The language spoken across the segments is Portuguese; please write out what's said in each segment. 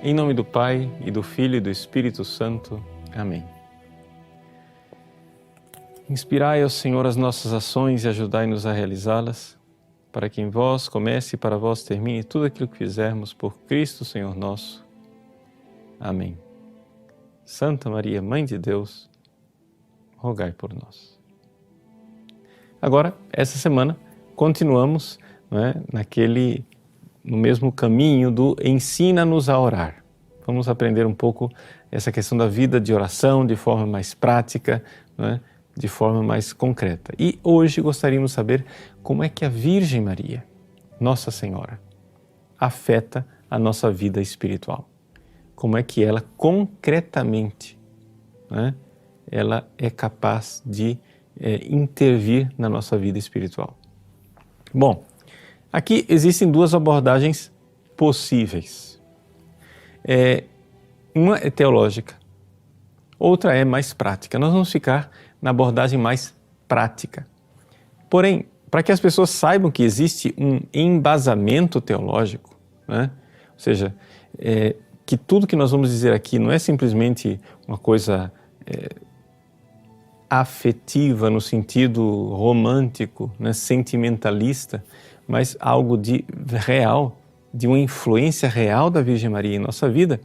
Em nome do Pai, e do Filho e do Espírito Santo. Amém. Inspirai, ó Senhor, as nossas ações e ajudai-nos a realizá-las, para que em vós comece e para vós termine tudo aquilo que fizermos por Cristo, Senhor nosso. Amém. Santa Maria, Mãe de Deus, rogai por nós. Agora, essa semana, continuamos, no mesmo caminho do ensina-nos a orar. Vamos aprender um pouco essa questão da vida de oração de forma mais prática, de forma mais concreta. E hoje gostaríamos de saber como é que a Virgem Maria, Nossa Senhora, afeta a nossa vida espiritual. Como é que ela concretamente, ela é capaz de intervir na nossa vida espiritual. Bom, aqui existem duas abordagens possíveis. Uma é teológica, outra é mais prática. Nós vamos ficar na abordagem mais prática. Porém, para que as pessoas saibam que existe um embasamento teológico, ou seja, que tudo que nós vamos dizer aqui não é simplesmente uma coisa afetiva no sentido romântico, sentimentalista, mas algo de real, de uma influência real da Virgem Maria em nossa vida,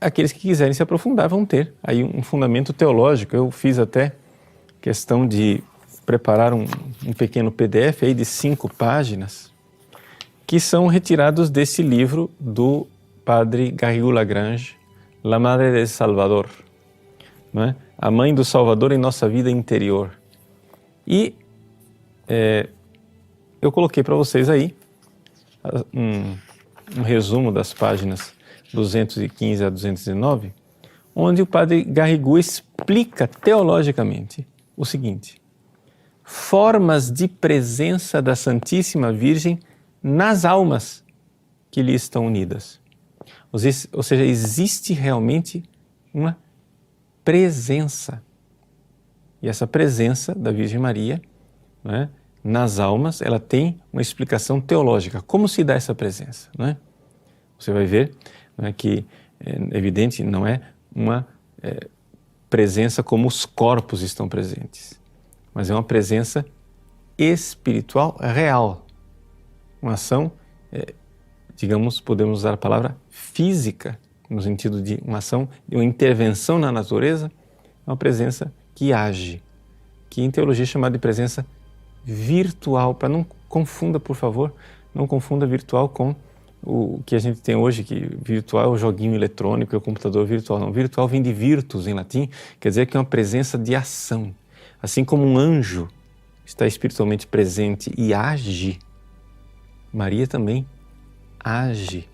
aqueles que quiserem se aprofundar vão ter aí um fundamento teológico. Eu fiz até questão de preparar um pequeno PDF aí de 5 páginas, que são retirados desse livro do padre Garrigou-Lagrange, La Madre del Salvador, a Mãe do Salvador em nossa vida interior. E eu coloquei para vocês aí um resumo das páginas 215 a 219, onde o padre Garrigou explica teologicamente o seguinte: formas de presença da Santíssima Virgem nas almas que lhe estão unidas. Ou seja, existe realmente uma presença. E essa presença da Virgem Maria, nas almas, ela tem uma explicação teológica. Como se dá essa presença? Você vai ver que é evidente, não é uma presença como os corpos estão presentes, mas é uma presença espiritual real. Uma ação, digamos, podemos usar a palavra física, no sentido de uma ação, de uma intervenção na natureza, uma presença que age, que em teologia é chamada de presença virtual. Para não confunda, por favor, não confunda virtual com o que a gente tem hoje, que virtual é o joguinho eletrônico, é o computador virtual. Não, virtual vem de virtus em latim, quer dizer que é uma presença de ação. Assim como um anjo está espiritualmente presente e age, Maria também age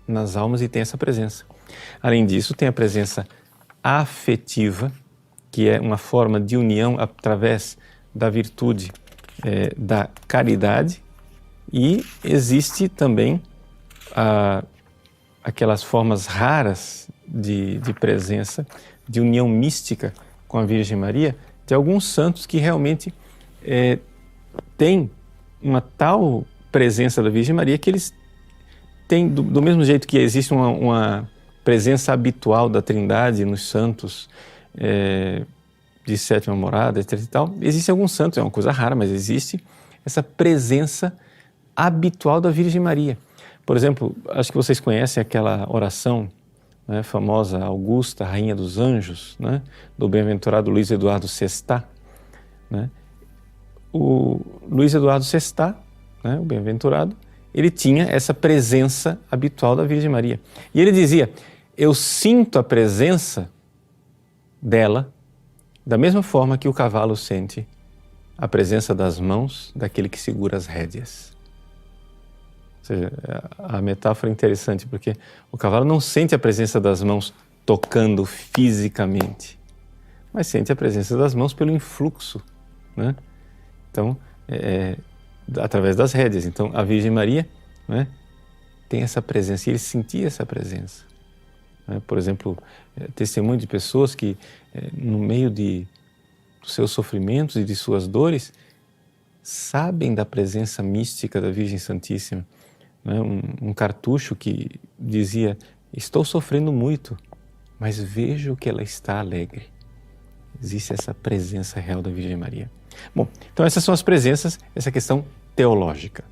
nas almas e tem essa presença. Além disso, tem a presença afetiva, que é uma forma de união através da virtude da caridade, e existe também aquelas formas raras de presença, de união mística com a Virgem Maria, de alguns santos que realmente têm uma tal presença da Virgem Maria que eles têm, do mesmo jeito que existe uma presença habitual da Trindade nos santos de sétima morada, etc. e tal, existe alguns santos, é uma coisa rara, mas existe essa presença habitual da Virgem Maria. Por exemplo, acho que vocês conhecem aquela oração famosa, Augusta, Rainha dos Anjos, do bem-aventurado Luiz Eduardo Sestá. O Luiz Eduardo Sestá, o bem-aventurado, ele tinha essa presença habitual da Virgem Maria. E ele dizia: eu sinto a presença dela da mesma forma que o cavalo sente a presença das mãos daquele que segura as rédeas. Ou seja, a metáfora é interessante, porque o cavalo não sente a presença das mãos tocando fisicamente, mas sente a presença das mãos pelo influxo, Então, através das rédeas. Então, a Virgem Maria tem essa presença, e ele sentia essa presença. Por exemplo, testemunho de pessoas que, no meio dos seus sofrimentos e de suas dores, sabem da presença mística da Virgem Santíssima. né, um cartucho que dizia: estou sofrendo muito, mas vejo que ela está alegre. Existe essa presença real da Virgem Maria. Bom, então essas são as presenças, essa questão teológica,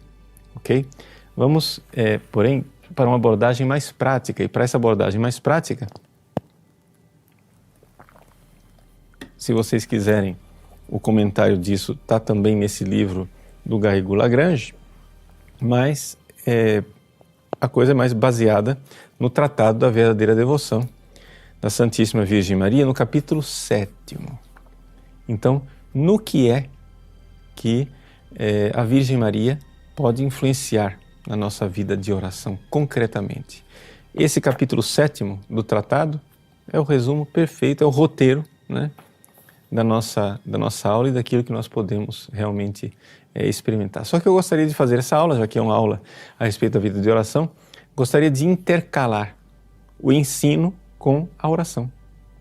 ok? Vamos, porém, para uma abordagem mais prática, e para essa abordagem mais prática, se vocês quiserem, o comentário disso está também nesse livro do Garrigou-Lagrange, mas a coisa é mais baseada no Tratado da Verdadeira Devoção da Santíssima Virgem Maria, no capítulo 7º. Então, no que é que a Virgem Maria pode influenciar na nossa vida de oração concretamente? Esse capítulo 7º do tratado é o resumo perfeito, é o roteiro, né, da nossa aula e daquilo que nós podemos realmente experimentar. Só que eu gostaria de fazer essa aula, já que é uma aula a respeito da vida de oração, gostaria de intercalar o ensino com a oração,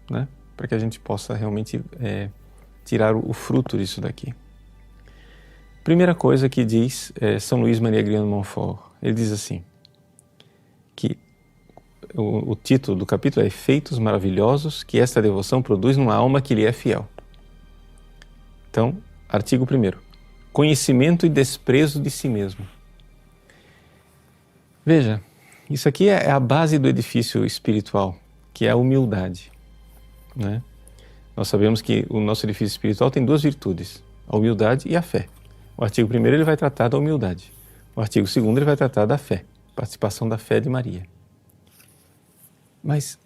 né, para que a gente possa realmente tirar o fruto disso daqui. Primeira coisa que diz São Luís Maria Grião de Montfort, ele diz assim, que o título do capítulo é Efeitos Maravilhosos que esta devoção produz numa alma que lhe é fiel. Então, artigo 1º, conhecimento e desprezo de si mesmo. Veja, isso aqui é a base do edifício espiritual, que é a humildade, né? Nós sabemos que o nosso edifício espiritual tem duas virtudes, a humildade e a fé. O artigo 1º ele vai tratar da humildade. O artigo 2º ele vai tratar da fé, participação da fé de Maria. Mas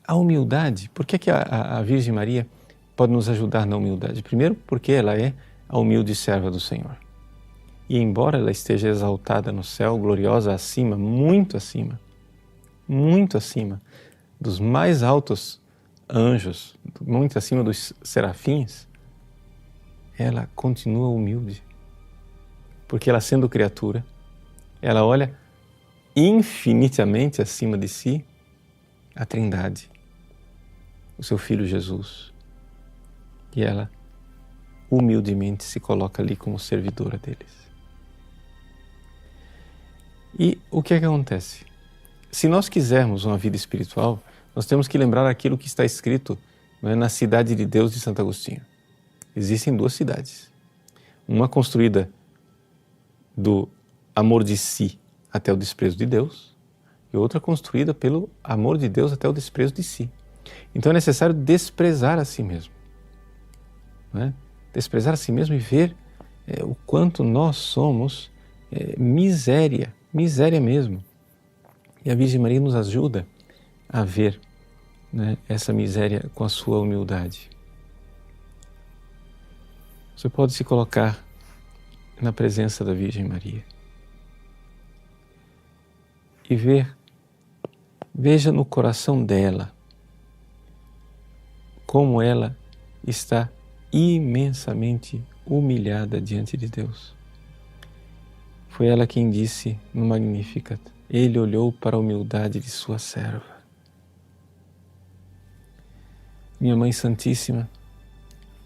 a humildade, por que a Virgem Maria pode nos ajudar na humildade? Primeiro, porque ela é a humilde serva do Senhor. E embora ela esteja exaltada no céu, gloriosa acima, muito acima dos mais altos anjos, muito acima dos serafins, ela continua humilde. Porque ela, sendo criatura, ela olha infinitamente acima de si a Trindade, o seu Filho Jesus. E ela humildemente se coloca ali como servidora deles. E o que é que acontece? Se nós quisermos uma vida espiritual, nós temos que lembrar aquilo que está escrito, não é, na Cidade de Deus de Santo Agostinho. Existem duas cidades. Uma construída do amor de si até o desprezo de Deus, e outra construída pelo amor de Deus até o desprezo de si. Então é necessário desprezar a si mesmo, né? Desprezar a si mesmo e ver o quanto nós somos miséria mesmo. E a Virgem Maria nos ajuda a ver, né, essa miséria com a sua humildade. Você pode se colocar na presença da Virgem Maria e veja no coração dela como ela está imensamente humilhada diante de Deus. Foi ela quem disse no Magnificat, ele olhou para a humildade de sua serva. Minha Mãe Santíssima,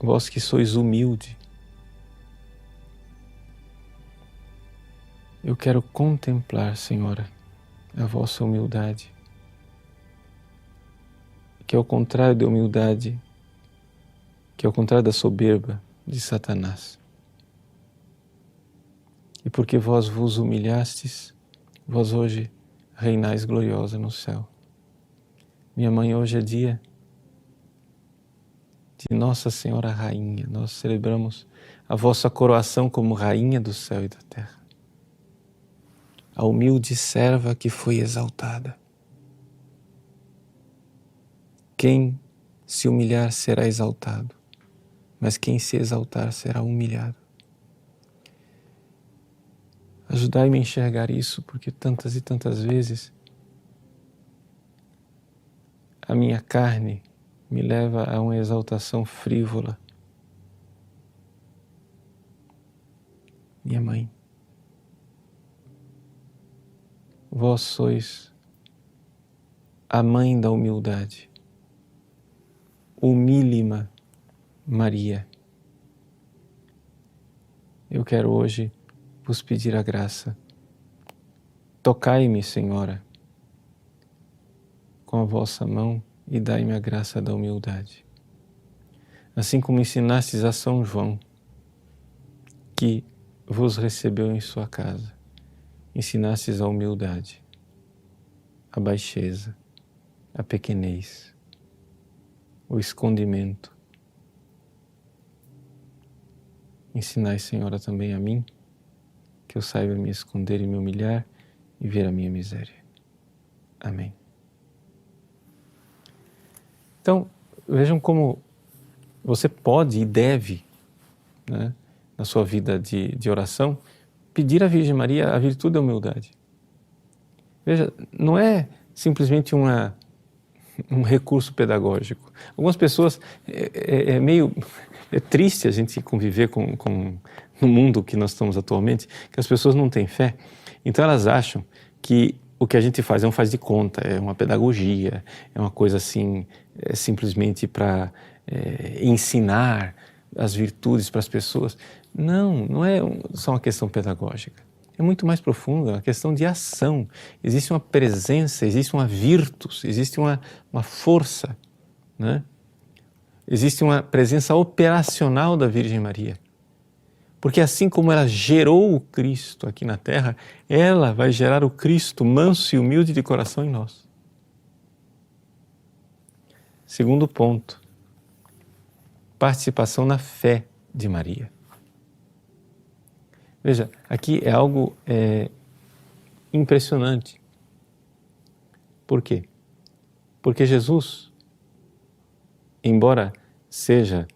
vós que sois humilde, eu quero contemplar, Senhora, a vossa humildade, que ao contrário da humildade, que ao contrário da soberba de Satanás. E porque vós vos humilhastes, vós hoje reinais gloriosa no céu. Minha Mãe, hoje é dia de Nossa Senhora Rainha. Nós celebramos a vossa coroação como Rainha do céu e da terra. A humilde serva que foi exaltada. Quem se humilhar será exaltado, mas quem se exaltar será humilhado. Ajudai-me a enxergar isso, porque tantas e tantas vezes a minha carne me leva a uma exaltação frívola. Minha Mãe, vós sois a Mãe da humildade. Humílima Maria, eu quero hoje vos pedir a graça Tocai-me, Senhora, com a vossa mão e dai-me a graça da humildade. Assim como ensinastes a São João, que vos recebeu em sua casa, ensinastes a humildade, a baixeza, a pequenez, o escondimento. Ensinai, Senhora, também a mim, que eu saiba me esconder e me humilhar e ver a minha miséria. Amém. Então, vejam como você pode e deve, né, na sua vida de oração, pedir à Virgem Maria a virtude da humildade. Veja, não é simplesmente um recurso pedagógico. Algumas pessoas, é triste a gente conviver no mundo que nós estamos atualmente, que as pessoas não têm fé. Então elas acham que o que a gente faz é um faz de conta, é uma pedagogia, é uma coisa assim, simplesmente para ensinar as virtudes para as pessoas. Não, não é só uma questão pedagógica. É muito mais profundo, é uma questão de ação. Existe uma presença, existe uma virtus, existe uma força, né? Existe uma presença operacional da Virgem Maria. Porque assim como ela gerou o Cristo aqui na Terra, ela vai gerar o Cristo manso e humilde de coração em nós. Segundo ponto, participação na fé de Maria. Veja, aqui é algo impressionante. Por quê? Porque Jesus, embora seja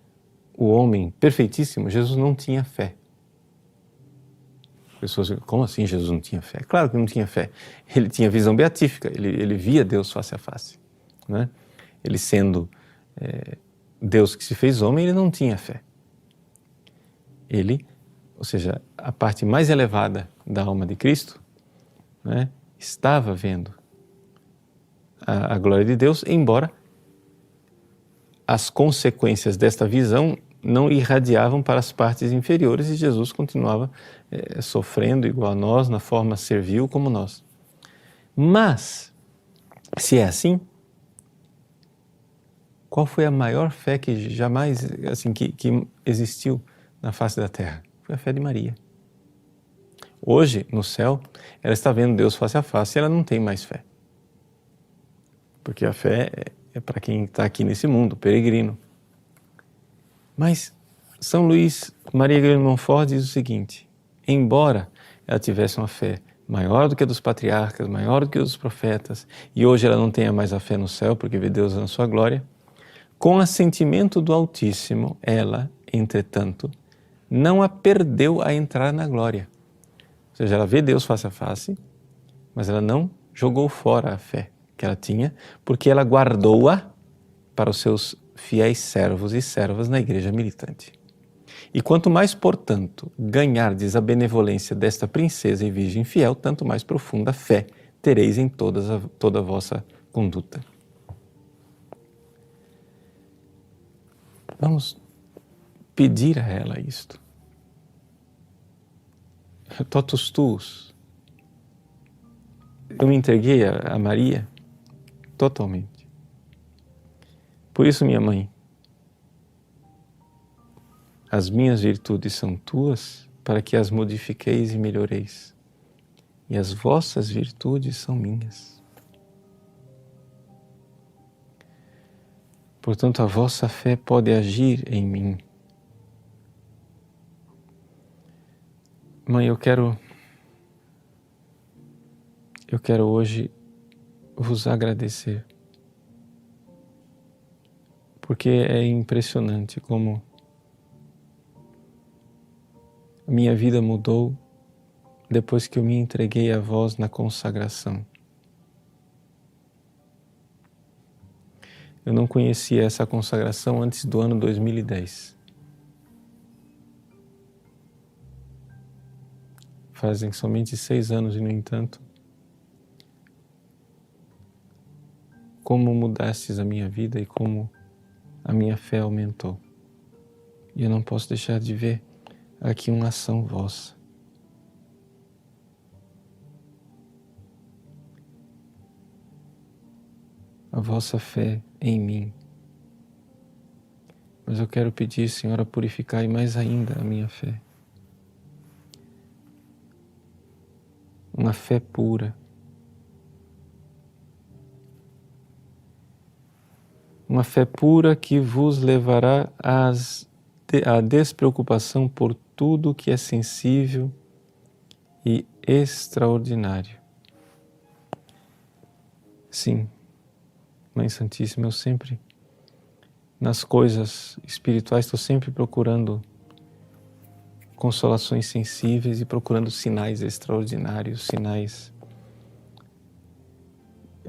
o homem perfeitíssimo, Jesus não tinha fé. As pessoas dizem, como assim Jesus não tinha fé? Claro que não tinha fé. Ele tinha visão beatífica, ele via Deus face a face, né? Ele sendo Deus que se fez homem, ele não tinha fé. Ele, ou seja, a parte mais elevada da alma de Cristo, né, estava vendo a glória de Deus, embora as consequências desta visão não irradiavam para as partes inferiores e Jesus continuava sofrendo igual a nós, na forma servil como nós. Mas, se é assim, qual foi a maior fé que jamais, assim, que existiu na face da terra? Foi a fé de Maria. Hoje, no céu, ela está vendo Deus face a face e ela não tem mais fé. Porque a fé é para quem está aqui nesse mundo, peregrino. Mas São Luís Maria Grignion de Montfort diz o seguinte: embora ela tivesse uma fé maior do que a dos patriarcas, maior do que a dos profetas, e hoje ela não tenha mais a fé no céu porque vê Deus na sua glória, com assentimento do Altíssimo, ela, entretanto, não a perdeu a entrar na glória. Ou seja, ela vê Deus face a face, mas ela não jogou fora a fé que ela tinha, porque ela guardou-a para os seus fiéis servos e servas na igreja militante. E quanto mais, portanto, ganhardes a benevolência desta princesa e virgem fiel, tanto mais profunda fé tereis em toda a vossa conduta. Vamos pedir a ela isto. Totus tuus. Eu me entreguei a Maria totalmente. Por isso, minha mãe, as minhas virtudes são tuas para que as modifiqueis e melhoreis, e as vossas virtudes são minhas. Portanto, a vossa fé pode agir em mim. Mãe, eu quero hoje vos agradecer, porque é impressionante como a minha vida mudou depois que eu me entreguei a vós na consagração. Eu não conhecia essa consagração antes do ano 2010. Fazem somente 6 anos e, no entanto, como mudastes a minha vida e como a minha fé aumentou. E eu não posso deixar de ver aqui uma ação vossa. a vossa fé em mim. Mas eu quero pedir, Senhora, purificai mais ainda a minha fé. Uma fé pura. Uma fé pura que vos levará à despreocupação por tudo que é sensível e extraordinário. Sim, Mãe Santíssima, eu sempre, nas coisas espirituais, estou sempre procurando consolações sensíveis e procurando sinais extraordinários, sinais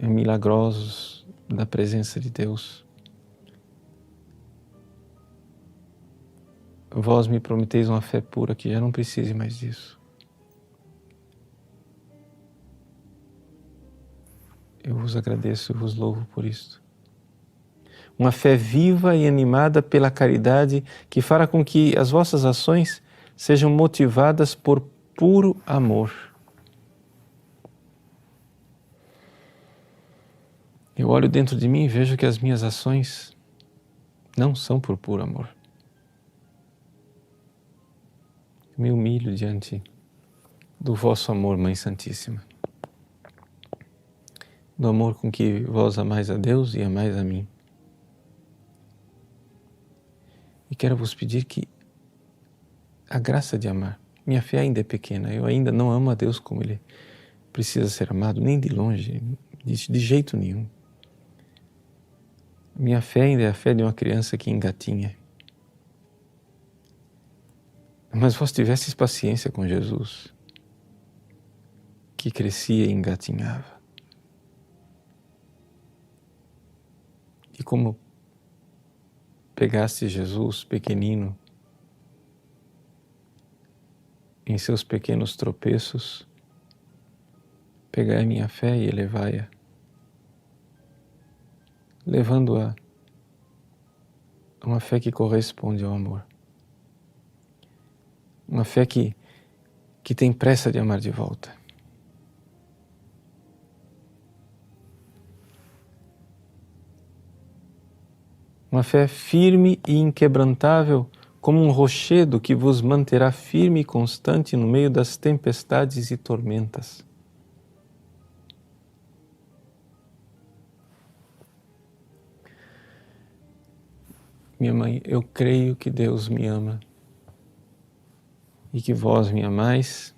milagrosos da presença de Deus. Vós me prometeis uma fé pura que já não precise mais disso. Eu vos agradeço e vos louvo por isto. Uma fé viva e animada pela caridade que fará com que as vossas ações sejam motivadas por puro amor. Eu olho dentro de mim e vejo que as minhas ações não são por puro amor. Me humilho diante do vosso amor, Mãe Santíssima. Do amor com que vós amais a Deus e amais a mim. E quero vos pedir que a graça de amar. Minha fé ainda é pequena, eu ainda não amo a Deus como Ele precisa ser amado, nem de longe, de jeito nenhum. Minha fé ainda é a fé de uma criança que engatinha. Mas vós tivesseis paciência com Jesus, que crescia e engatinhava. E como pegaste Jesus pequenino, em seus pequenos tropeços, pegai minha fé e elevai-a, levando-a a uma fé que corresponde ao amor. Uma fé que tem pressa de amar de volta. Uma fé firme e inquebrantável, como um rochedo que vos manterá firme e constante no meio das tempestades e tormentas. Minha mãe, eu creio que Deus me ama e que vós me amais,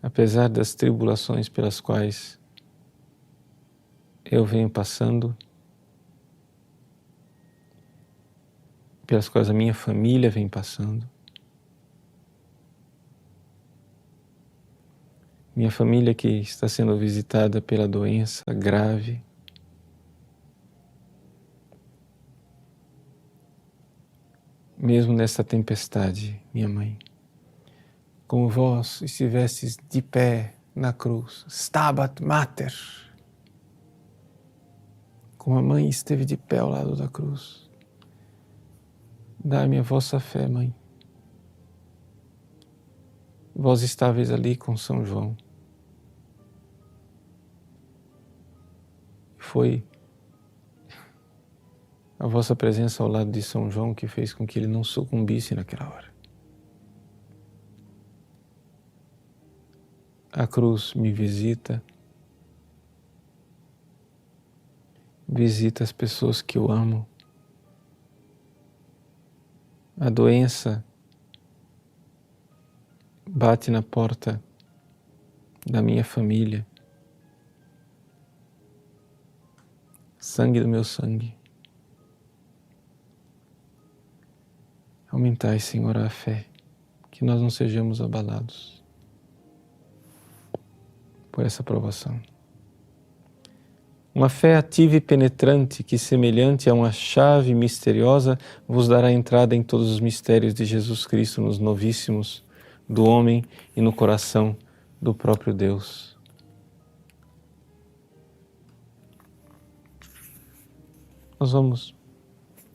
apesar das tribulações pelas quais eu venho passando, pelas quais a minha família vem passando. Minha família que está sendo visitada pela doença grave. Mesmo nesta tempestade, minha mãe, como vós estivestes de pé na cruz, Stabat Mater, como a mãe esteve de pé ao lado da cruz, dai-me a vossa fé, mãe. Vós estáveis ali com São João. Foi a vossa presença ao lado de São João que fez com que ele não sucumbisse naquela hora. A cruz me visita, visita as pessoas que eu amo. A doença bate na porta da minha família. Sangue do meu sangue. Aumentai, Senhor, a fé, que nós não sejamos abalados por essa provação. Uma fé ativa e penetrante que, semelhante a uma chave misteriosa, vos dará entrada em todos os mistérios de Jesus Cristo nos novíssimos do homem e no coração do próprio Deus.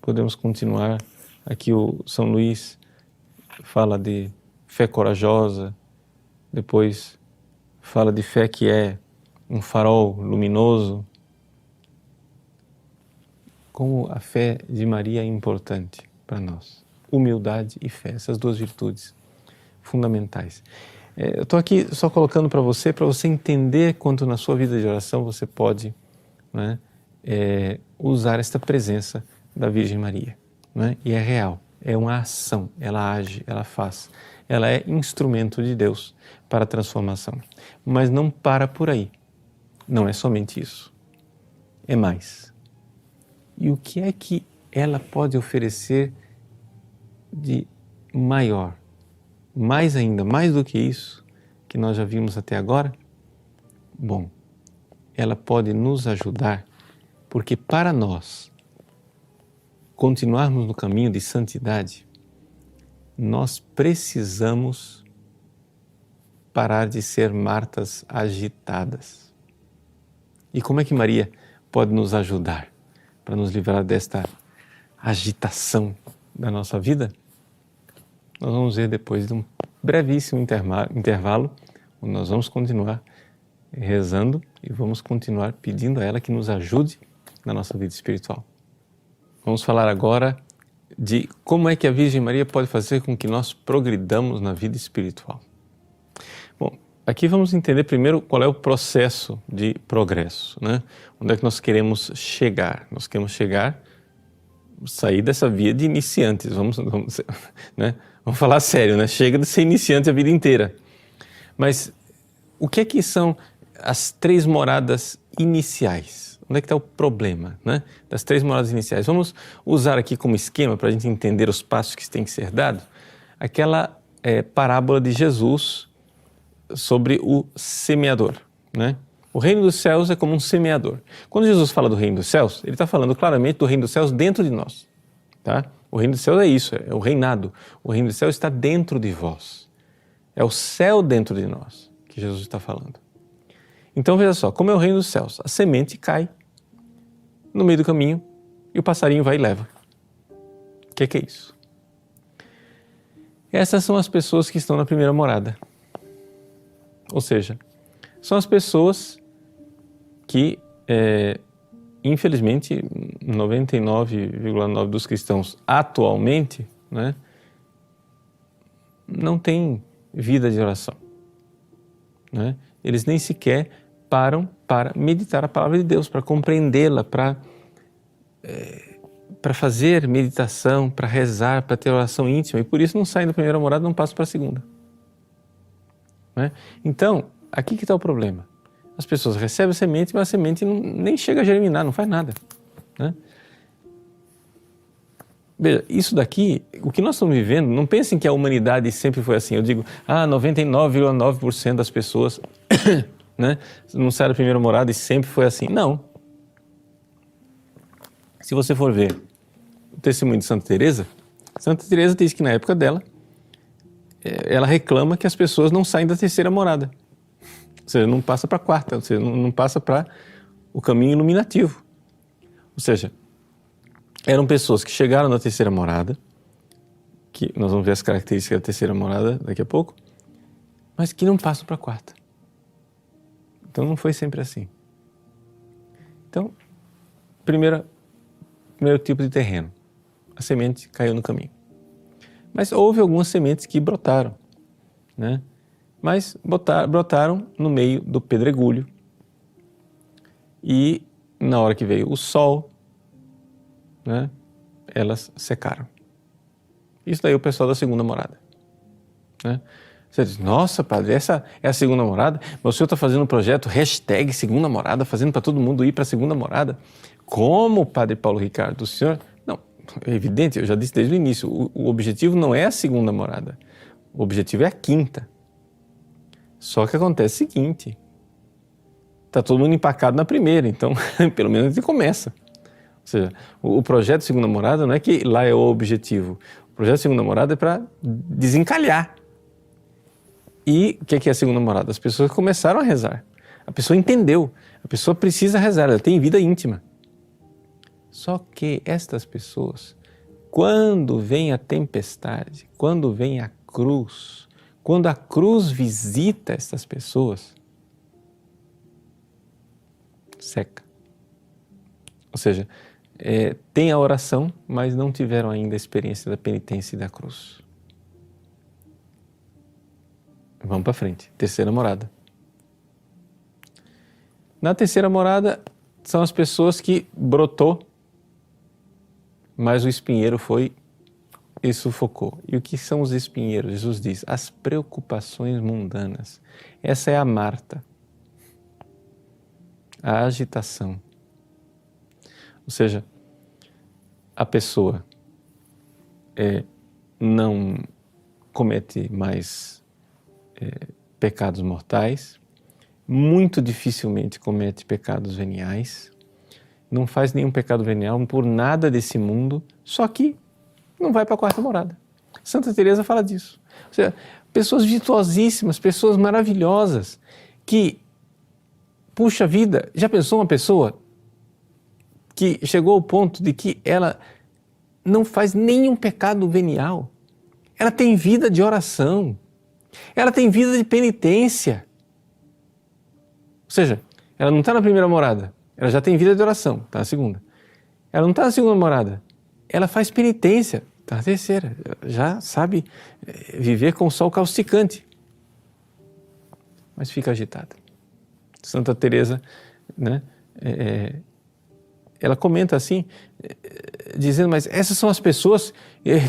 Podemos continuar. Aqui o São Luís fala de fé corajosa, depois fala de fé que é um farol luminoso. Como a fé de Maria é importante para nós. Humildade e fé, essas duas virtudes fundamentais. Eu estou aqui só colocando para você entender quanto na sua vida de oração você pode, né, usar esta presença da Virgem Maria. Né? E é real, é uma ação, ela age, ela faz. Ela é instrumento de Deus para a transformação. Mas não para por aí. Não é somente isso. É mais. E o que é que ela pode oferecer de maior? Mais ainda, mais do que isso que nós já vimos até agora? Bom, ela pode nos ajudar, porque para nós continuarmos no caminho de santidade, nós precisamos parar de ser Martas agitadas. E como é que Maria pode nos ajudar para nos livrar desta agitação da nossa vida? Nós vamos ver depois de um brevíssimo intervalo, onde nós vamos continuar rezando e vamos continuar pedindo a ela que nos ajude na nossa vida espiritual. Vamos falar agora de como é que a Virgem Maria pode fazer com que nós progridamos na vida espiritual. Bom, aqui vamos entender primeiro qual é o processo de progresso, né? Onde é que nós queremos chegar? Nós queremos sair dessa via de iniciantes, né? Vamos falar sério, né? Chega de ser iniciante a vida inteira. Mas o que é que são as 3 moradas iniciais? Onde é que está o problema, né, das 3 moradas iniciais? Vamos usar aqui como esquema para a gente entender os passos que têm que ser dados, aquela parábola de Jesus sobre o semeador, né? O reino dos céus é como um semeador. Quando Jesus fala do reino dos céus, ele está falando claramente do reino dos céus dentro de nós. Tá? O reino dos céus é isso, é o reinado. O reino dos céus está dentro de vós. É o céu dentro de nós que Jesus está falando. Então veja só, como é o reino dos céus? A semente cai no meio do caminho e o passarinho vai e leva. O que é isso? Essas são as pessoas que estão na primeira morada. Ou seja, são as pessoas que, infelizmente, 99,9% dos cristãos atualmente, né, não têm vida de oração. Né? Eles nem sequer param para meditar a palavra de Deus, para compreendê-la, para fazer meditação, para rezar, para ter oração íntima, e por isso não saem da primeira morada e não passam para a segunda. Né? Então, aqui que está o problema. As pessoas recebem a semente, mas a semente nem chega a germinar, não faz nada. Né? Veja, isso daqui, o que nós estamos vivendo, não pensem que a humanidade sempre foi assim. Eu digo, 99,9% das pessoas né, não saíram da primeira morada e sempre foi assim. Não. Se você for ver o testemunho de Santa Teresa diz que na época dela, ela reclama que as pessoas não saem da terceira morada. Ou seja, não passa para a quarta, ou seja, não passa para o caminho iluminativo. Ou seja, eram pessoas que chegaram na terceira morada, que nós vamos ver as características da terceira morada daqui a pouco, mas que não passam para a quarta. Então não foi sempre assim. Então, primeiro tipo de terreno, a semente caiu no caminho. Mas houve algumas sementes que brotaram, né? Mas brotaram no meio do pedregulho e na hora que veio o sol, né, elas secaram. Isso daí é o pessoal da segunda morada. Né? Você diz, nossa padre, essa é a segunda morada? Mas o senhor está fazendo um projeto #segunda morada, fazendo para todo mundo ir para a segunda morada? Como, padre Paulo Ricardo? O senhor... Não, é evidente, eu já disse desde o início, o objetivo não é a segunda morada, o objetivo é a quinta. Só que acontece o seguinte, está todo mundo empacado na primeira, então pelo menos a gente começa. Ou seja, o projeto segunda morada não é que lá é o objetivo, o projeto segunda morada é para desencalhar. E o que é a segunda morada? As pessoas começaram a rezar, a pessoa entendeu, a pessoa precisa rezar, ela tem vida íntima. Só que estas pessoas, quando vem a tempestade, quando vem a cruz, quando a cruz visita estas pessoas, seca. Ou seja, tem a oração, mas não tiveram ainda a experiência da penitência e da cruz. Vamos para frente. Terceira morada. Na terceira morada são as pessoas que brotou, mas o espinheiro foi e sufocou. E o que são os espinheiros? Jesus diz, as preocupações mundanas. Essa é a Marta. A agitação. Ou seja, a pessoa não comete mais pecados mortais, muito dificilmente comete pecados veniais, não faz nenhum pecado venial por nada desse mundo, só que não vai para a quarta morada. Santa Teresa fala disso. Ou seja, pessoas virtuosíssimas, pessoas maravilhosas, que, puxa vida, já pensou uma pessoa que chegou ao ponto de que ela não faz nenhum pecado venial, ela tem vida de oração, ela tem vida de penitência. Ou seja, ela não está na primeira morada, ela já tem vida de oração, está na segunda. Ela não está na segunda morada, ela faz penitência, está na terceira. Já sabe viver com o sol causticante, mas fica agitada. Santa Teresa, né, ela comenta assim, dizendo, mas essas são as pessoas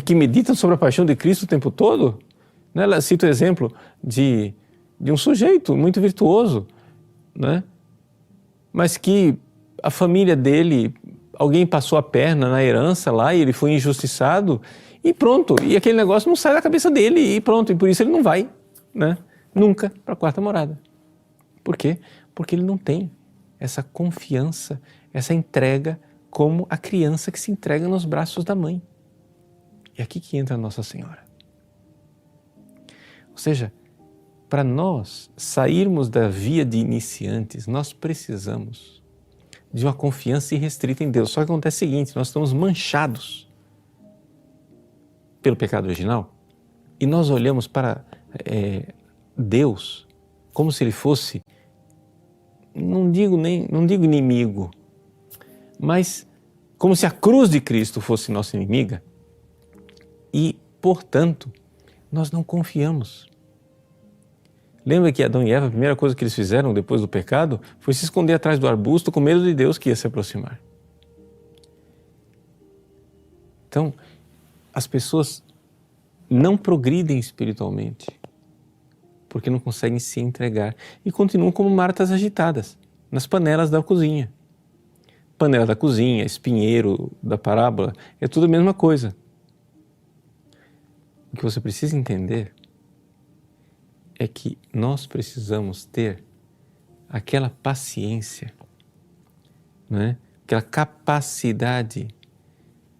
que meditam sobre a paixão de Cristo o tempo todo? Ela cita o exemplo de um sujeito muito virtuoso, né? Mas que a família dele, alguém passou a perna na herança lá e ele foi injustiçado e pronto, e aquele negócio não sai da cabeça dele e pronto, e por isso ele não vai, né, nunca para a quarta morada. Por quê? Porque ele não tem essa confiança, essa entrega como a criança que se entrega nos braços da mãe. É aqui que entra Nossa Senhora. Ou seja, para nós sairmos da via de iniciantes, nós precisamos de uma confiança irrestrita em Deus. Só que acontece o seguinte, nós estamos manchados pelo pecado original e nós olhamos para Deus como se Ele fosse, não digo inimigo, mas como se a cruz de Cristo fosse nossa inimiga e, portanto, nós não confiamos. Lembra que Adão e Eva, a primeira coisa que eles fizeram depois do pecado foi se esconder atrás do arbusto com medo de Deus que ia se aproximar. Então, as pessoas não progridem espiritualmente porque não conseguem se entregar e continuam como martas agitadas nas panelas da cozinha. Panela da cozinha, espinheiro da parábola, é tudo a mesma coisa. O que você precisa entender é que nós precisamos ter aquela paciência, né? Aquela capacidade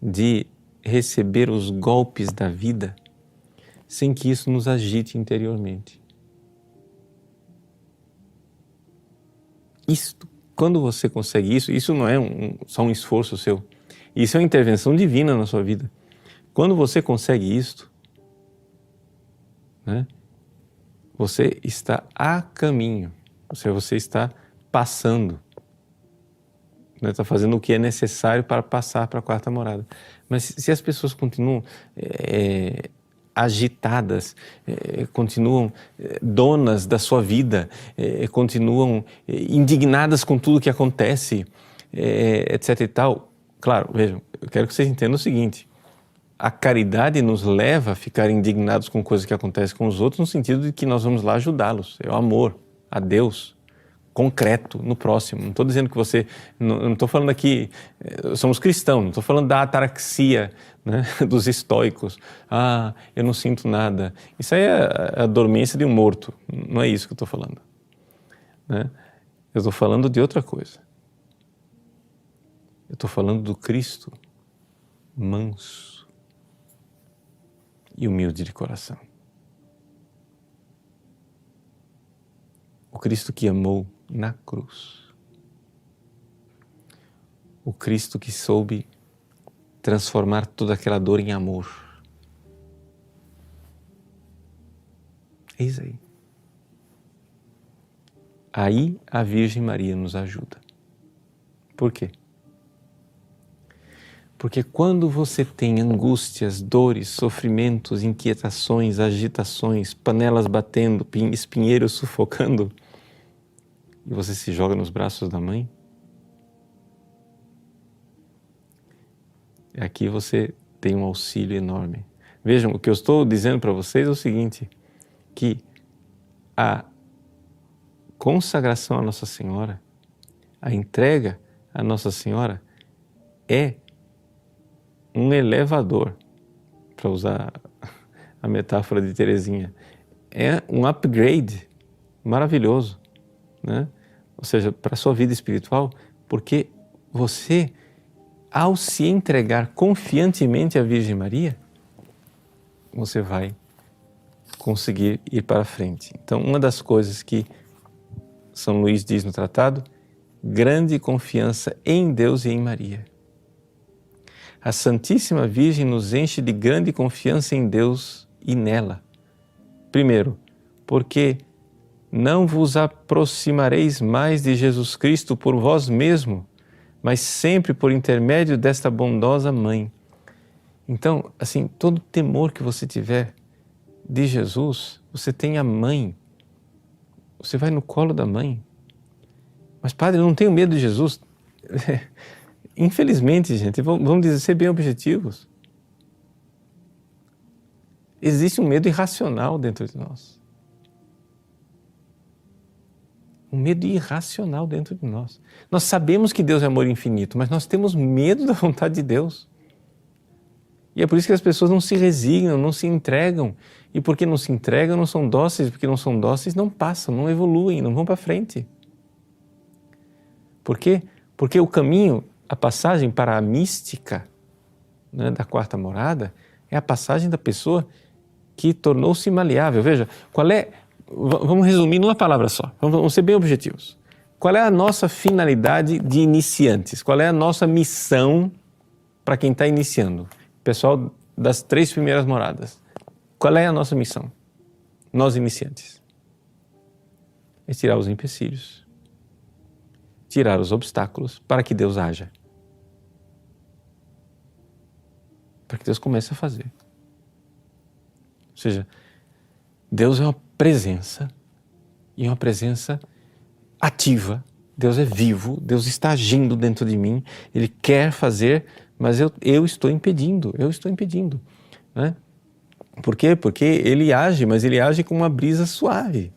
de receber os golpes da vida sem que isso nos agite interiormente. Quando você consegue isso não é só um esforço seu, isso é uma intervenção divina na sua vida. Quando você consegue isto, né, você está a caminho, ou seja, você está passando, né, está fazendo o que é necessário para passar para a quarta morada. Mas se as pessoas continuam agitadas, continuam donas da sua vida, continuam indignadas com tudo que acontece, etc e tal. Claro, vejam, eu quero que vocês entendam o seguinte, a caridade nos leva a ficar indignados com coisas que acontecem com os outros no sentido de que nós vamos lá ajudá-los, é o amor a Deus, concreto, no próximo. Não estou dizendo que você... Não estou falando aqui... Somos cristãos, não estou falando da ataraxia, né, dos estoicos. Ah, eu não sinto nada. Isso aí é a dormência de um morto. Não é isso que eu estou falando. Né? Eu estou falando de outra coisa. Eu estou falando do Cristo manso e humilde de coração. O Cristo que amou na cruz. O Cristo que soube transformar toda aquela dor em amor. Eis aí. Aí a Virgem Maria nos ajuda. Por quê? Porque quando você tem angústias, dores, sofrimentos, inquietações, agitações, panelas batendo, espinheiros sufocando, e você se joga nos braços da mãe, aqui você tem um auxílio enorme. Vejam, o que eu estou dizendo para vocês é o seguinte, que a consagração à Nossa Senhora, a entrega à Nossa Senhora é um elevador, para usar a metáfora de Teresinha, é um upgrade maravilhoso, né? Ou seja, para a sua vida espiritual, porque você, ao se entregar confiantemente à Virgem Maria, você vai conseguir ir para frente. Então, uma das coisas que São Luís diz no tratado, grande confiança em Deus e em Maria. A Santíssima Virgem nos enche de grande confiança em Deus e nela. Primeiro, porque não vos aproximareis mais de Jesus Cristo por vós mesmo, mas sempre por intermédio desta bondosa Mãe. Então, assim, todo temor que você tiver de Jesus, você tem a Mãe. Você vai no colo da Mãe. Mas, padre, eu não tenho medo de Jesus. Infelizmente, gente, vamos dizer, ser bem objetivos. Existe um medo irracional dentro de nós. Um medo irracional dentro de nós. Nós sabemos que Deus é amor infinito, mas nós temos medo da vontade de Deus. E é por isso que as pessoas não se resignam, não se entregam. E porque não se entregam, não são dóceis. Porque não são dóceis, não passam, não evoluem, não vão para frente. Por quê? Porque o caminho, a passagem para a mística, né, da quarta morada, é a passagem da pessoa que tornou-se maleável. Veja, vamos resumir numa palavra só, vamos ser bem objetivos. Qual é a nossa finalidade de iniciantes? Qual é a nossa missão para quem está iniciando? Pessoal das 3 primeiras moradas. Qual é a nossa missão? Nós iniciantes. É tirar os empecilhos. Tirar os obstáculos para que Deus haja. Para que Deus comece a fazer. Ou seja, Deus é uma presença, e uma presença ativa. Deus é vivo, Deus está agindo dentro de mim, Ele quer fazer, mas eu estou impedindo, né? Por quê? Porque Ele age, mas Ele age com uma brisa suave,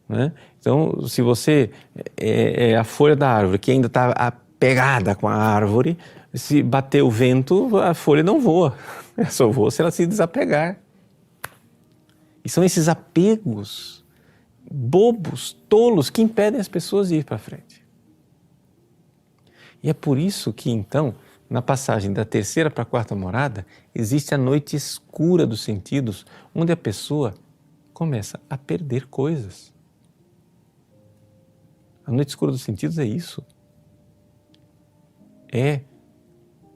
né? Então, se você é a folha da árvore que ainda está pegada com a árvore, se bater o vento, a folha não voa, ela só voa se ela se desapegar. E são esses apegos bobos, tolos, que impedem as pessoas de ir para frente. E é por isso que, então, na passagem da 3ª para a 4ª morada, existe a noite escura dos sentidos, onde a pessoa começa a perder coisas. A noite escura dos sentidos é isso. É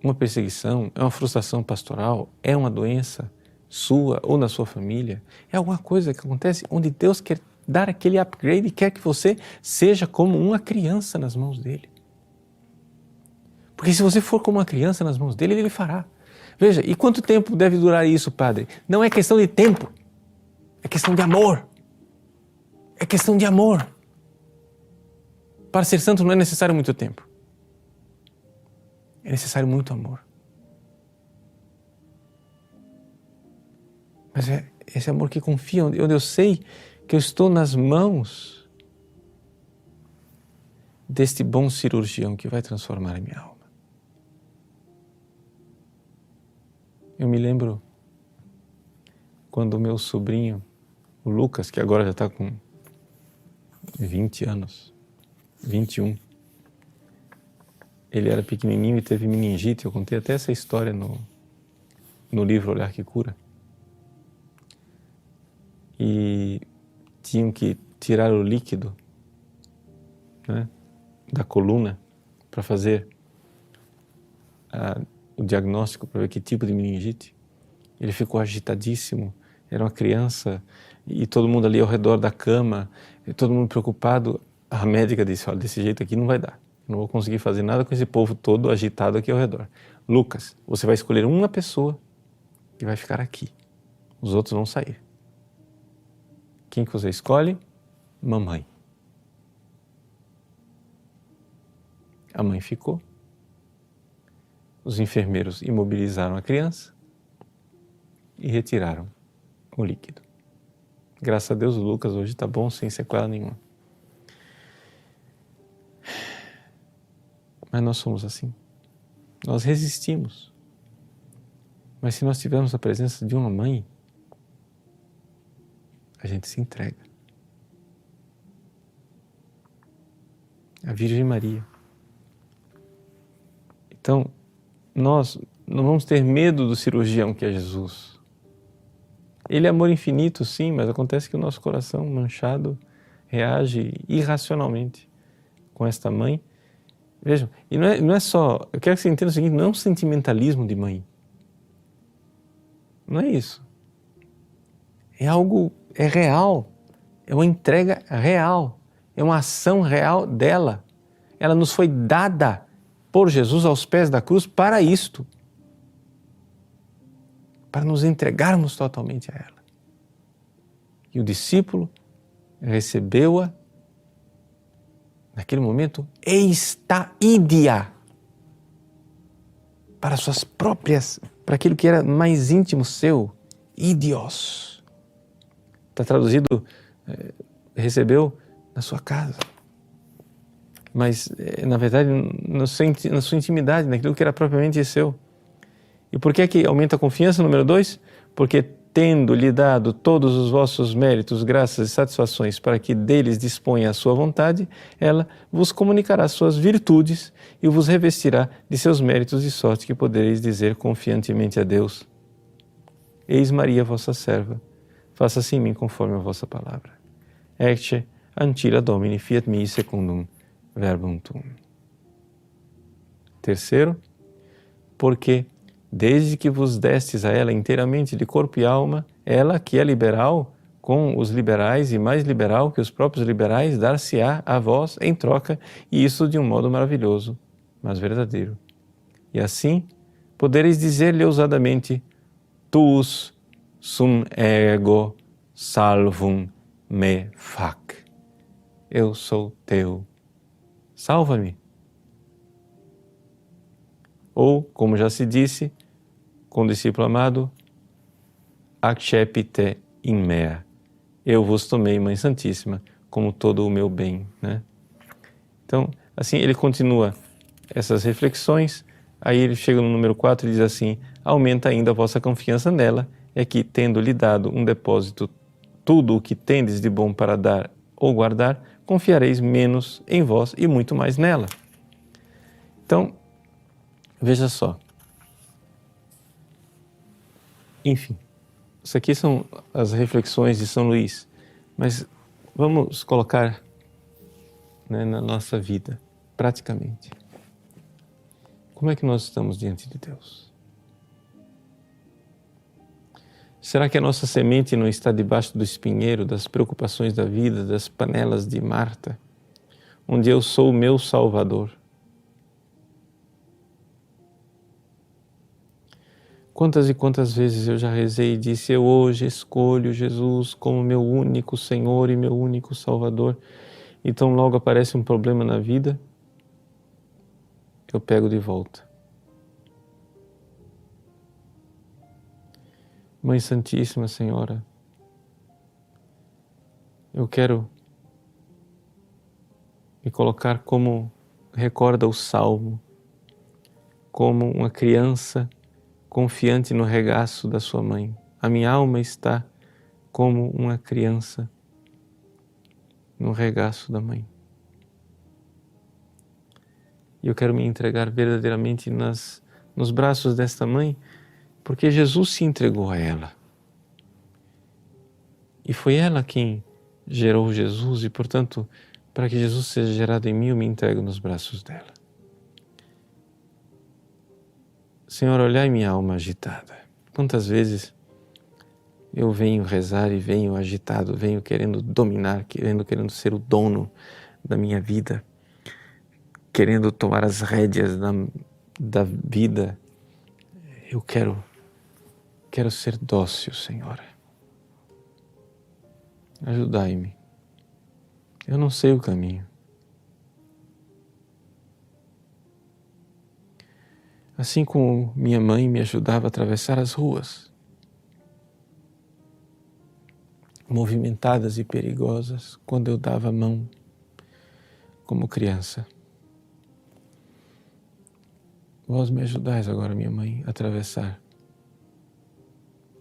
uma perseguição, é uma frustração pastoral, é uma doença sua ou na sua família. É alguma coisa que acontece onde Deus quer dar aquele upgrade e quer que você seja como uma criança nas mãos dele. Porque se você for como uma criança nas mãos dele, ele fará. Veja, e quanto tempo deve durar isso, padre? Não é questão de tempo, é questão de amor. É questão de amor. Para ser santo não é necessário muito tempo. É necessário muito amor. Mas é esse amor que confia, onde eu sei que eu estou nas mãos deste bom cirurgião que vai transformar a minha alma. Eu me lembro quando o meu sobrinho, o Lucas, que agora já está com 20 anos, 21, ele era pequenininho e teve meningite. Eu contei até essa história no livro Olhar que Cura. E tinham que tirar o líquido, né, da coluna para fazer o diagnóstico, para ver que tipo de meningite. Ele ficou agitadíssimo, era uma criança, e todo mundo ali ao redor da cama, e todo mundo preocupado. A médica disse: olha, desse jeito aqui não vai dar. Eu não vou conseguir fazer nada com esse povo todo agitado aqui ao redor. Lucas, você vai escolher uma pessoa e vai ficar aqui. Os outros vão sair. Quem que você escolhe? Mamãe. A mãe ficou. Os enfermeiros imobilizaram a criança e retiraram o líquido. Graças a Deus o Lucas hoje está bom, sem sequela nenhuma. Mas nós somos assim. Nós resistimos. Mas se nós tivermos a presença de uma mãe, a gente se entrega. A Virgem Maria. Então, nós não vamos ter medo do cirurgião que é Jesus. Ele é amor infinito, sim, mas acontece que o nosso coração manchado reage irracionalmente com esta mãe. Vejam, e não é só, eu quero que você entenda o seguinte, não é um sentimentalismo de mãe. Não é isso. É algo, é real, é uma entrega real, é uma ação real dela. Ela nos foi dada por Jesus aos pés da cruz para isto, para nos entregarmos totalmente a ela. E o discípulo recebeu-a naquele momento estaídia para suas próprias, para aquilo que era mais íntimo seu, idios. Está traduzido, recebeu na sua casa. Mas, na verdade, na sua intimidade, naquilo que era propriamente seu. E por que é que aumenta a confiança, número 2? Porque tendo-lhe dado todos os vossos méritos, graças e satisfações para que deles disponha a sua vontade, ela vos comunicará suas virtudes e vos revestirá de seus méritos, de sorte que podereis dizer confiantemente a Deus: Eis Maria, vossa serva, faça-se em mim conforme a vossa palavra. Ecce ancilla Domini fiat mihi secundum verbum tuum. Terceiro, porque desde que vos destes a ela inteiramente de corpo e alma, ela que é liberal com os liberais e mais liberal que os próprios liberais, dar-se-á a vós em troca, e isso de um modo maravilhoso, mas verdadeiro. E assim podereis dizer-lhe ousadamente: tuus sum ego salvum me fac. Eu sou teu, salva-me. Ou, como já se disse, com o discípulo amado, accepite in mea. Eu vos tomei, Mãe Santíssima, como todo o meu bem, né? Então, assim, ele continua essas reflexões, aí ele chega no número 4 e diz assim: aumenta ainda a vossa confiança nela, é que, tendo-lhe dado um depósito tudo o que tendes de bom para dar ou guardar, confiareis menos em vós e muito mais nela. Então, veja só. Enfim, isso aqui são as reflexões de São Luís, mas vamos colocar, né, na nossa vida, praticamente. Como é que nós estamos diante de Deus? Será que a nossa semente não está debaixo do espinheiro, das preocupações da vida, das panelas de Marta, onde eu sou o meu Salvador? Quantas e quantas vezes eu já rezei e disse: eu hoje escolho Jesus como meu único Senhor e meu único Salvador. Então logo aparece um problema na vida, eu pego de volta. Mãe Santíssima Senhora, eu quero me colocar como recorda o Salmo, como uma criança confiante no regaço da sua mãe. A minha alma está como uma criança no regaço da mãe. E eu quero me entregar verdadeiramente nos braços desta mãe, porque Jesus se entregou a ela. E foi ela quem gerou Jesus e, portanto, para que Jesus seja gerado em mim, eu me entrego nos braços dela. Senhor, olhai minha alma agitada. Quantas vezes eu venho rezar e venho agitado, venho querendo dominar, querendo ser o dono da minha vida. querendo tomar as rédeas da vida. Eu quero ser dócil, Senhora. Ajudai-me. Eu não sei o caminho. Assim como minha mãe me ajudava a atravessar as ruas, movimentadas e perigosas, quando eu dava a mão como criança. Vós me ajudais agora, minha mãe, a atravessar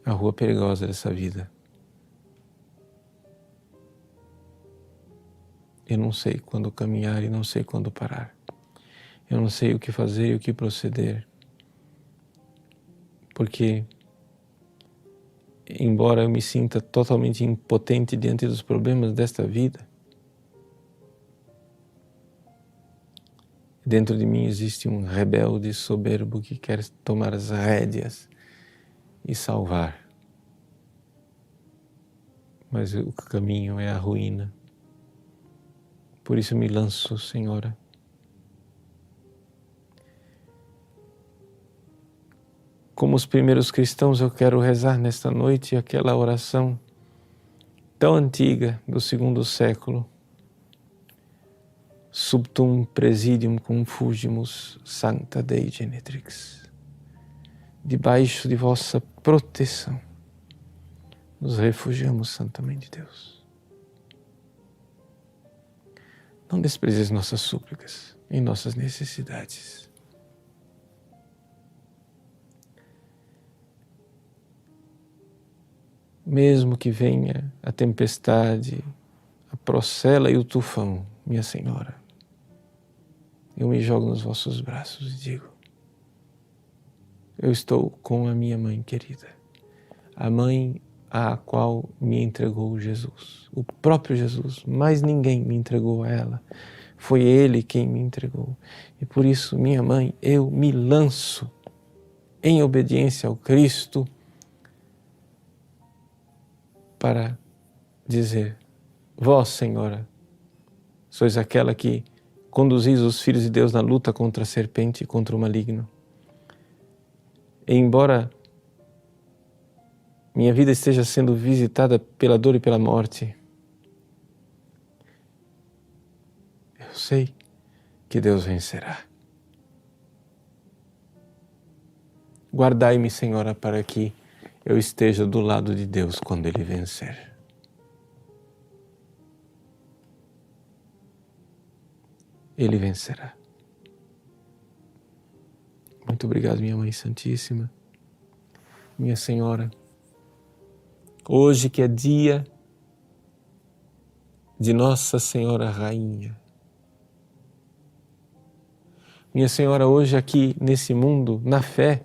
a rua perigosa dessa vida. Eu não sei quando caminhar e não sei quando parar. Eu não sei o que fazer e o que proceder. Porque, embora eu me sinta totalmente impotente diante dos problemas desta vida, dentro de mim existe um rebelde soberbo que quer tomar as rédeas e salvar. Mas o caminho é a ruína. Por isso me lanço, Senhora. Como os primeiros cristãos, eu quero rezar nesta noite aquela oração tão antiga do segundo século. Subtum presidium confugimus sancta Dei Genetrix. Debaixo de vossa proteção, nos refugiamos, Santa Mãe de Deus. Não desprezes nossas súplicas em nossas necessidades. Mesmo que venha a tempestade, a procela e o tufão, minha Senhora, eu me jogo nos vossos braços e digo: eu estou com a minha mãe querida, a mãe à qual me entregou Jesus, o próprio Jesus, mas ninguém me entregou a ela, foi Ele quem me entregou. E por isso, minha mãe, eu me lanço em obediência ao Cristo para dizer: vós, Senhora, sois aquela que conduzis os filhos de Deus na luta contra a serpente e contra o maligno. E embora minha vida esteja sendo visitada pela dor e pela morte, eu sei que Deus vencerá. Guardai-me, Senhora, para que eu esteja do lado de Deus quando Ele vencer. Ele vencerá. Muito obrigado, minha Mãe Santíssima, minha Senhora. Hoje que é dia de Nossa Senhora Rainha. Minha Senhora, hoje aqui nesse mundo, na fé,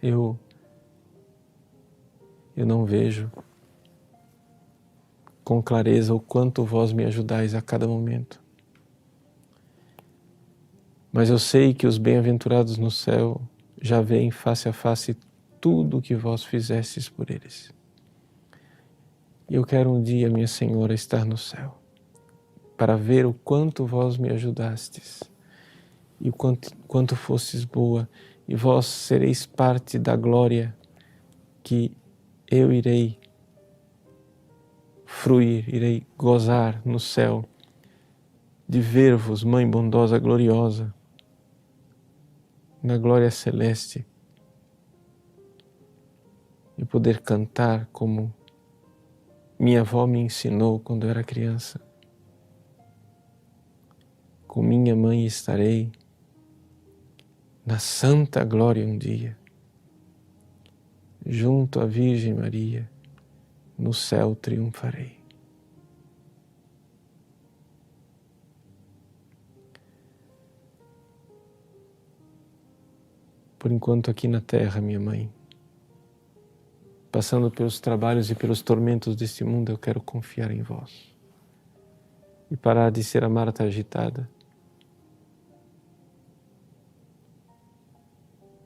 eu não vejo com clareza o quanto vós me ajudais a cada momento. Mas eu sei que os bem-aventurados no céu já veem face a face tudo o que vós fizestes por eles. E eu quero um dia, minha Senhora, estar no céu, para ver o quanto vós me ajudastes e o quanto fostes boa, e vós sereis parte da glória que eu irei fruir, irei gozar no céu, de ver-vos, Mãe bondosa, gloriosa, na glória celeste, e poder cantar como minha avó me ensinou quando eu era criança. Com minha mãe estarei na santa glória um dia, junto à Virgem Maria, no céu triunfarei. Por enquanto aqui na terra, minha mãe, passando pelos trabalhos e pelos tormentos deste mundo, eu quero confiar em vós e parar de ser a Marta agitada,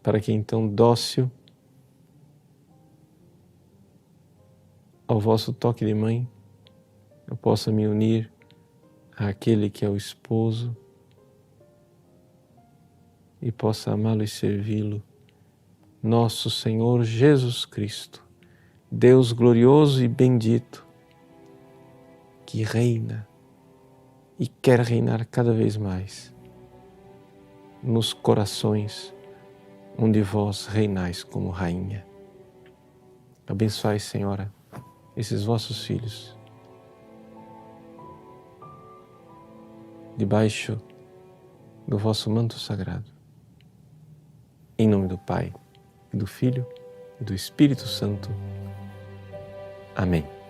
para que então, dócil ao vosso toque de mãe, eu possa me unir àquele que é o esposo e possa amá-lo e servi-lo, nosso Senhor Jesus Cristo, Deus glorioso e bendito, que reina e quer reinar cada vez mais nos corações onde vós reinais como rainha. Abençoai, Senhora, esses vossos filhos, debaixo do vosso manto sagrado. Em nome do Pai, e do Filho, e do Espírito Santo. Amém.